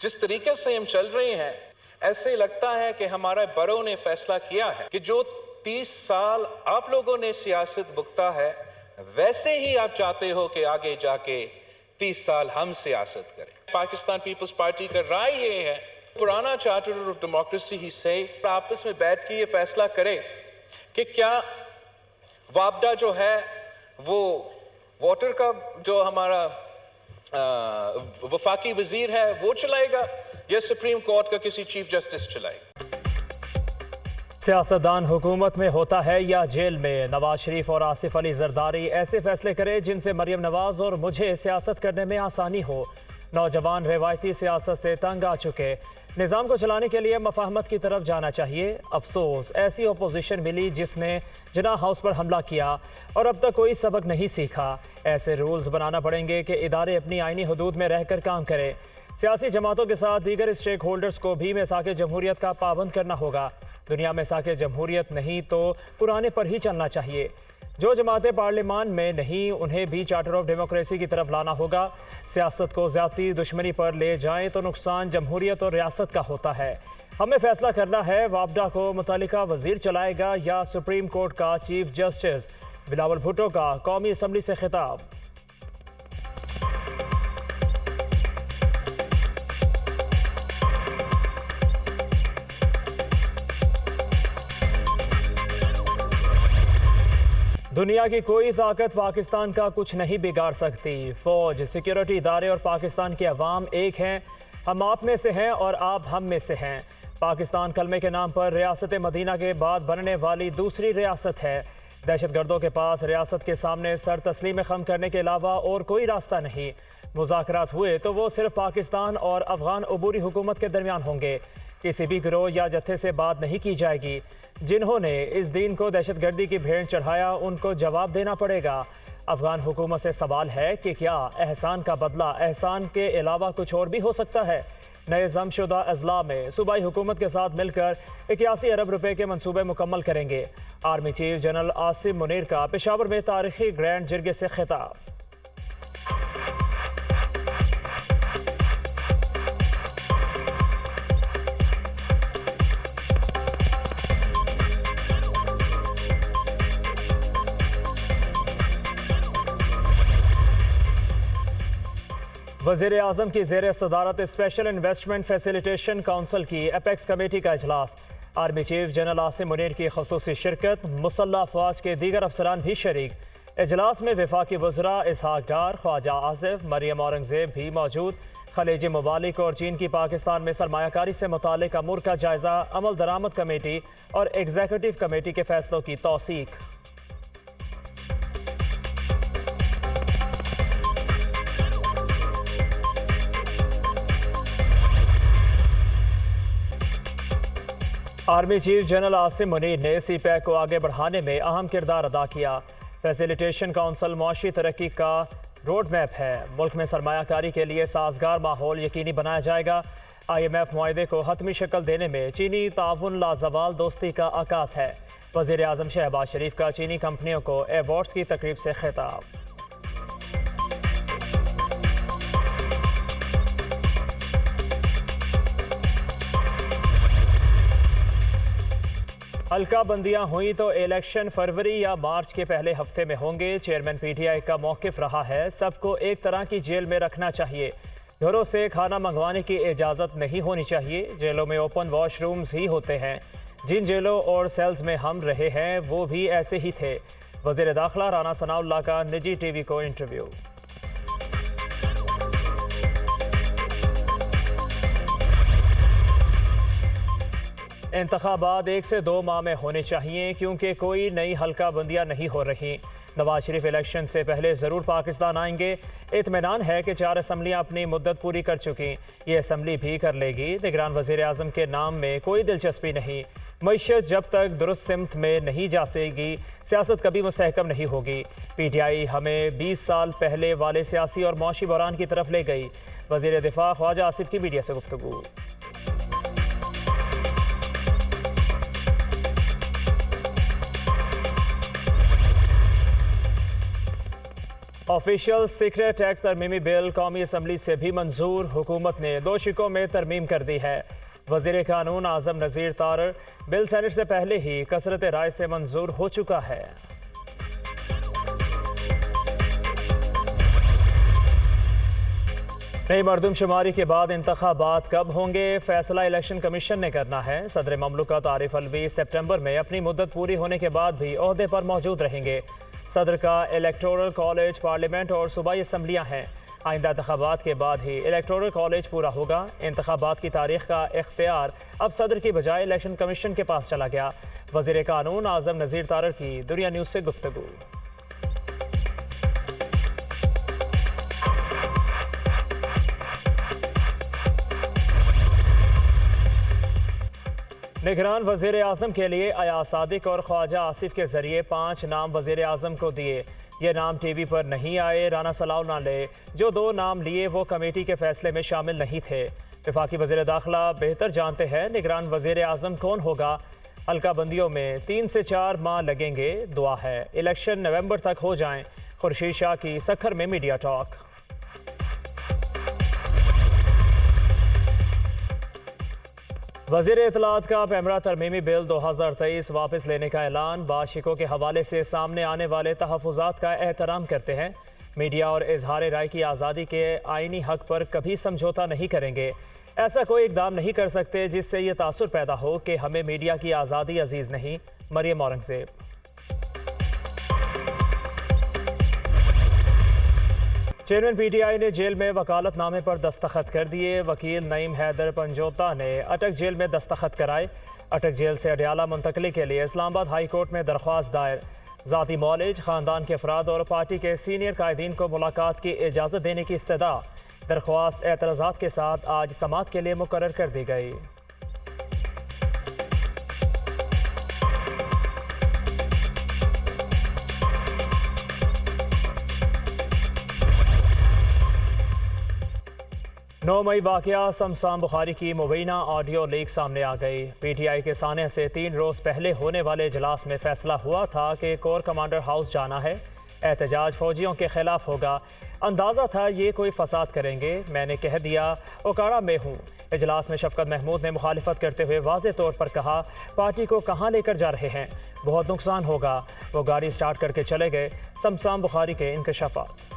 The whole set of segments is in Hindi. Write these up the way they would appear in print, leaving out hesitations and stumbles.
जिस तरीके से हम चल रहे हैं, ऐसे लगता है कि हमारे बड़ों ने फैसला किया है कि जो 30 साल आप लोगों ने सियासत भुगता है, वैसे ही आप चाहते हो कि आगे जाके 30 साल हम सियासत करें। पाकिस्तान पीपल्स पार्टी का राय ये है, पुराना चार्टर ऑफ डेमोक्रेसी ही से आपस में बैठ के ये फैसला करे कि क्या वापडा जो है वो वाटर का जो हमारा वफाकी वजीर है वो चलाएगा या सुप्रीम कोर्ट का किसी चीफ जस्टिस चलाएगा। सियासतदान हुकूमत में होता है या जेल में, नवाज शरीफ और आसिफ अली जरदारी ऐसे फैसले करें जिनसे मरियम नवाज और मुझे सियासत करने में आसानी हो। नौजवान रिवायती सियासत से तंग आ चुके, निज़ाम को चलाने के लिए मफाहमत की तरफ जाना चाहिए। अफसोस ऐसी अपोजिशन मिली जिसने जिना हाउस पर हमला किया और अब तक कोई सबक नहीं सीखा। ऐसे रूल्स बनाना पड़ेंगे कि इदारे अपनी आईनी हदूद में रहकर काम करें। सियासी जमातों के साथ दीगर स्टेक होल्डर्स को भी मिसाक जमहूरियत का पाबंद करना होगा। दुनिया में मिसाक जमहूरियत नहीं तो पुराने पर ही चलना चाहिए। जो जमातें पार्लियामान में नहीं, उन्हें भी चार्टर ऑफ डेमोक्रेसी की तरफ लाना होगा। सियासत को ज़्यादती दुश्मनी पर ले जाएं तो नुकसान जमहूरियत और रियासत का होता है। हमें फैसला करना है, वापडा को मुतल्लिका वजीर चलाएगा या सुप्रीम कोर्ट का चीफ जस्टिस। बिलावल भुट्टो का कौमी असम्बली से खिताब। दुनिया की कोई ताकत पाकिस्तान का कुछ नहीं बिगाड़ सकती। फौज, सिक्योरिटी इदारे और पाकिस्तान के अवाम एक हैं। हम आप में से हैं और आप हम में से हैं। पाकिस्तान कलमे के नाम पर रियासत मदीना के बाद बनने वाली दूसरी रियासत है। दहशतगर्दों के पास रियासत के सामने सर तस्लीम खम करने के अलावा और कोई रास्ता नहीं। मुज़ाकरात हुए तो वो सिर्फ पाकिस्तान और अफगान अबूरी हुकूमत के दरमियान होंगे। किसी भी गिरोह या जत्थे से बात नहीं की जाएगी। जिन्होंने इस दिन को दहशतगर्दी की भेंट चढ़ाया, उनको जवाब देना पड़ेगा। अफगान हुकूमत से सवाल है कि क्या एहसान का बदला एहसान के अलावा कुछ और भी हो सकता है। नए जमशुदा अजला में सूबाई हुकूमत के साथ मिलकर 81 अरब रुपए के मंसूबे मुकम्मल करेंगे। Army chief general Asim Munir का पेशावर में तारीखी ग्रैंड जिरगे से खिताब। वज़ीर आज़म की ज़ेर सदारत स्पेशल इन्वेस्टमेंट फैसिलिटेशन काउंसिल की एपेक्स कमेटी का इजलास। Army chief general Asim Munir की खसूसी शिरकत, मुसल्लह अफवाज के दीगर अफसरान भी शरीक। इजलास में वफाकी वज़रा इसहाक डार, ख्वाजा आसिफ, मरियम औरंगज़ेब भी मौजूद। खलीजी ममालिक और चीन की पाकिस्तान में सरमायाकारी से मुतालिक अमूर का जायज़ा, अमल दरामद कमेटी और एग्जीक्यूटिव कमेटी के फैसलों की तौसीक। Army chief general Asim Munir ने सीपैक को आगे बढ़ाने में अहम किरदार अदा किया। फैसिलिटेशन काउंसिल मुआशी तरक्की का रोड मैप है। मुल्क में सरमायाकारी के लिए साजगार माहौल यकीनी बनाया जाएगा। IMF मुआहदे को हतमी शक्ल देने में चीनी ताउन लाजवाल दोस्ती का आगाज है। वज़ीर आज़म शहबाज शरीफ का चीनी कंपनियों को अवार्ड्स की तकरीब से खिताब। हल्का बंदियां हुई तो इलेक्शन फरवरी या मार्च के पहले हफ्ते में होंगे। चेयरमैन PTI का मौक़िफ़ रहा है, सबको एक तरह की जेल में रखना चाहिए। घरों से खाना मंगवाने की इजाज़त नहीं होनी चाहिए। जेलों में ओपन वॉशरूम्स ही होते हैं। जिन जेलों और सेल्स में हम रहे हैं वो भी ऐसे ही थे। वज़ीर दाखिला राना सनाउल्लाह का निजी TV को इंटरव्यू। इंतखाबात 1 से 2 माह में होने चाहिए क्योंकि कोई नई हल्का बंदियाँ नहीं हो रही। नवाज शरीफ इलेक्शन से पहले ज़रूर पाकिस्तान आएंगे। इत्मीनान है कि 4 असम्बलियाँ अपनी मुद्दत पूरी कर चुकी, ये असम्बली भी कर लेगी। निगरान वज़ीर आज़म के नाम में कोई दिलचस्पी नहीं। मईशत जब तक दुरुस्त सिमत में नहीं जा सकेगी, सियासत कभी मुस्तहकम नहीं होगी। PTI हमें 20 साल पहले वाले सियासी और मौशी बहरान की तरफ ले गई। वज़ीर दिफा ख्वाजा आसिफ की मीडिया से गुफ्तगू। ऑफिशियल सीक्रेट एक्ट तरमीमी बिल कौमी असम्बली से भी मंजूर। हुकूमत ने 2 शिकों में तरमीम कर दी है। वज़ीर कानून आज़म नज़ीर तारर बिल सेनेट से पहले ही कसरत राय से मंजूर हो चुका है। नई मरदमशुमारी के बाद इंतखाबात कब होंगे, फैसला इलेक्शन कमीशन ने करना है। सदर ममलकत आरिफ अलवी सितंबर में अपनी मुद्दत पूरी होने के बाद भी ओहदे पर मौजूद रहेंगे। सदर का इलेक्टोरल कॉलेज पार्लियामेंट और सूबाई असम्बलियाँ हैं। आइंदा इंतखाबात के बाद ही इलेक्टोरल कॉलेज पूरा होगा। इंतखाबात की तारीख का इख्तियार अब सदर की बजाय इलेक्शन कमीशन के पास चला गया। वज़ीर कानून आज़म नज़ीर तारर की दुनिया न्यूज़ से गुफ्तगू। निगरान वज़ीर आज़म के लिए अयाज सादिक और ख्वाजा आसिफ के जरिए 5 नाम वज़ीर आज़म को दिए। ये नाम टीवी पर नहीं आए। राना सलाउल्लाह ने जो 2 नाम लिए वो कमेटी के फैसले में शामिल नहीं थे। वफाकी वज़ीर दाखिला बेहतर जानते हैं निगरान वज़ीर आज़म कौन होगा। हल्का बंदियों में 3 से 4 माह लगेंगे। दुआ है इलेक्शन नवंबर तक हो जाएं। खुर्शीद शाह की सखर में मीडिया टॉक। वज़ीर इत्तलात का पैमरा तरमीमी बिल 2023 वापस लेने का ऐलान। बाशिकों के हवाले से सामने आने वाले तहफ़्फ़ुज़ात का एहतराम करते हैं। मीडिया और इजहार राय की आज़ादी के आईनी हक पर कभी समझौता नहीं करेंगे। ऐसा कोई इक़दाम नहीं कर सकते जिससे ये तासुर पैदा हो कि हमें मीडिया की आज़ादी अजीज़ नहीं। मरियम औरंगज़ेब। चेयरमैन पीटीआई ने जेल में वकालतनामे पर दस्तखत कर दिए। वकील नईम हैदर पंजोता ने अटक जेल में दस्तखत कराए। अटक जेल से अडयाला मुंतकली के लिए इस्लामाबाद हाई कोर्ट में दरख्वास्त दायर। ज़ाती मौलिज, ख़ानदान के अफराद और पार्टी के सीनियर कायदीन को मुलाकात की इजाज़त देने की इस्तदा। दरख्वास्त एतराज़ात के साथ आज समाअत के लिए मुकर्रर कर दी गई। नौ मई वाक़या शमशान बुखारी की मुबैना ऑडियो लीक सामने आ गई। पीटीआई के साने से 3 रोज़ पहले होने वाले इजलास में फैसला हुआ था कि कोर कमांडर हाउस जाना है। एहतजाज फौजियों के खिलाफ होगा। अंदाज़ा था ये कोई फसाद करेंगे। मैंने कह दिया ओकाड़ा में हूँ। इजलास में शफकत महमूद ने मुखालिफत करते हुए वाज़े तौर पर कहा पार्टी को कहाँ लेकर जा रहे हैं, बहुत नुकसान होगा। वो गाड़ी स्टार्ट करके चले गए। शमशान बुखारी के इंकशाफात।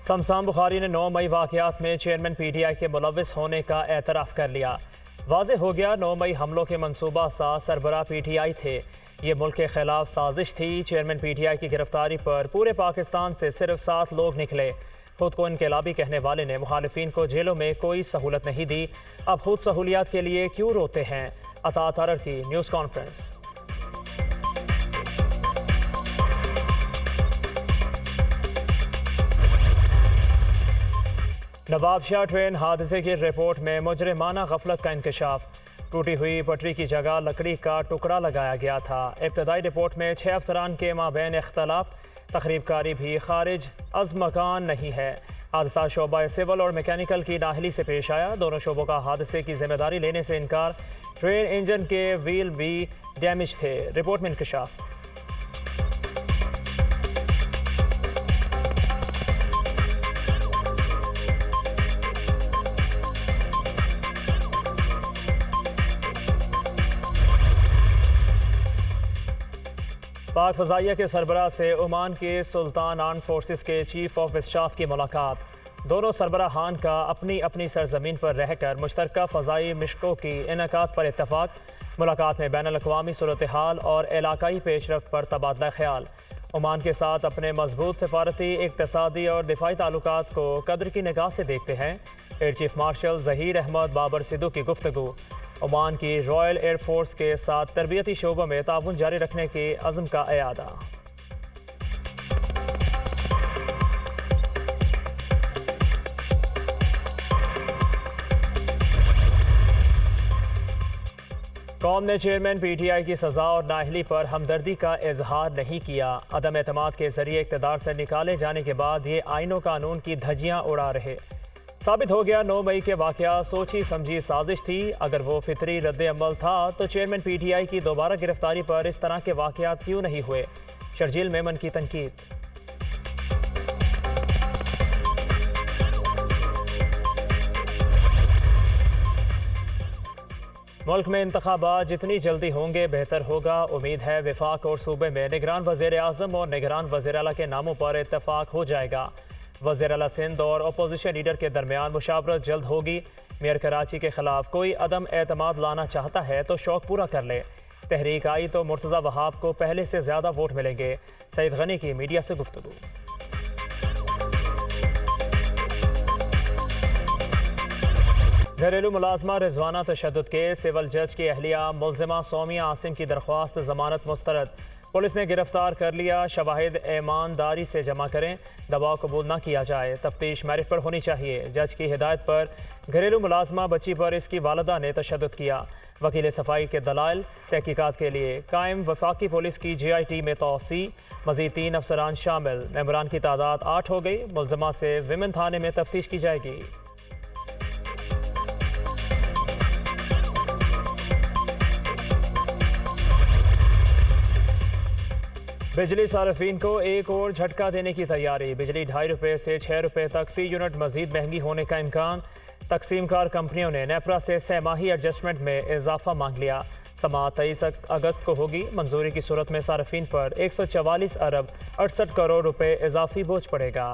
शमशान बुखारी ने 9 मई वाक़यात में चेयरमैन पीटीआई के मुलव्विस होने का एतराफ़ कर लिया। वाज़े हो गया 9 मई हमलों के मंसूबा सा सरबराह पीटीआई थे। ये मुल्क के खिलाफ साजिश थी। चेयरमैन पीटीआई की गिरफ्तारी पर पूरे पाकिस्तान से सिर्फ 7 लोग निकले। खुद को इनकलाबी कहने वाले ने मुखालिफिन को जेलों में कोई सहूलत नहीं दी। अब खुद सहूलियात के लिए क्यों रोते हैं। अता तारर की news conference. Nawab Shah train हादसे की रिपोर्ट में मुजरिमाना गफलत का इंकशाफ। टूटी हुई पटरी की जगह लकड़ी का टुकड़ा लगाया गया था। इब्तदाई रिपोर्ट में 6 अफसरान के माबैन इख्तलाफ। तखरीबकारी भी खारिज अज मकान नहीं है। हादसा शोबा सिविल और मैकेनिकल की नाहली से पेश आया। दोनों शोबों का हादसे की जिम्मेदारी लेने से इनकार। ट्रेन इंजन के व्हील भी डैमेज थे। रिपोर्ट में इंकशाफ। पाक फ़ज़ाइया के सरबराह से ओमान के सुल्तान आर्म फोर्सेस के चीफ ऑफ स्टाफ की मुलाकात। दोनों सरबराहान का अपनी अपनी सरजमीन पर रहकर मुश्तरका फ़ज़ाई मिशकों की इनकात पर इत्तफ़ाक। मुलाकात में बैनुल अक़वामी सूरत हाल और इलाकाई पेशरफ्त पर तबादला ख्याल। ओमान के साथ अपने मजबूत सफारती, इक़्तिसादी और दिफाई ताल्लुकात को कदर की निगाह से देखते हैं। Air chief marshal Zaheer Ahmed Babar Sidhu की गुफ्तगू। ओमान की रॉयल एयर फोर्स के साथ तरबियती शोबों में ताउन जारी रखने के अज़्म का इयादा। कौम ने चेयरमैन पीटीआई की सज़ा और नाअहली पर हमदर्दी का इजहार नहीं किया। अदम एतमाद के जरिए इक़्तिदार से निकाले जाने के बाद ये आईन व कानून की धज्जियाँ उड़ा रहे। साबित हो गया 9 मई के वाकया सोची समझी साजिश थी। अगर वो फितरी रद्द अमल था तो चेयरमैन PTI की दोबारा गिरफ्तारी पर इस तरह के वाकयात क्यों नहीं हुए। शर्जील मेमन की तनकीद। मुल्क में इंतखाबात जितनी जल्दी होंगे बेहतर होगा। उम्मीद है वफाक और सूबे में निगरान वज़ीर आज़म और निगरान वज़ीर आला के नामों पर इत्तफाक हो जाएगा। वज़ीर आला सिंध और अपोजिशन लीडर के दरमियान मुशावरत जल्द होगी। मेयर कराची के खिलाफ कोई अदम एतमाद लाना चाहता है तो शौक पूरा कर ले। तहरीक आई तो मुर्तज़ा वहाब को पहले से ज़्यादा वोट मिलेंगे। सईद गनी की मीडिया से गुफ्तगू। घरेलू मुलाजमा रिजवाना तशद्दुद के सिविल जज की अहलिया मुलजिमा सोमिया आसिम की दरख्वास्त जमानत मुस्तरद। पुलिस ने गिरफ्तार कर लिया। शवाहिद ईमानदारी से जमा करें, दबाव कबूल न किया जाए। तफ्तीश मेरिट पर होनी चाहिए। जज की हिदायत पर घरेलू मुलाजमा बच्ची पर इसकी वालदा ने तशद्दुद किया। वकील सफाई के दलाइल तहकीकात के लिए कायम वफाकी पुलिस की GIT में तोसी। मजीद 3 अफसरान शामिल। मेंबरान की तादाद 8 हो गई। मुलजिमा से विमेन थाने में तफ्तीश की जाएगी। बिजली सार्फिन को एक और झटका देने की तैयारी। बिजली 2.5 रुपये से 6 रुपये तक फ़ी यूनिट मजीद महंगी होने का इम्कान। तकसीमकार कंपनियों ने नेपरा से 6 माही एडजस्टमेंट में इजाफा मांग लिया। समाअत 23 अगस्त को होगी। मंजूरी की सूरत में सार्फिन पर 144 अरब 68 करोड़ रुपए इजाफी बोझ पड़ेगा।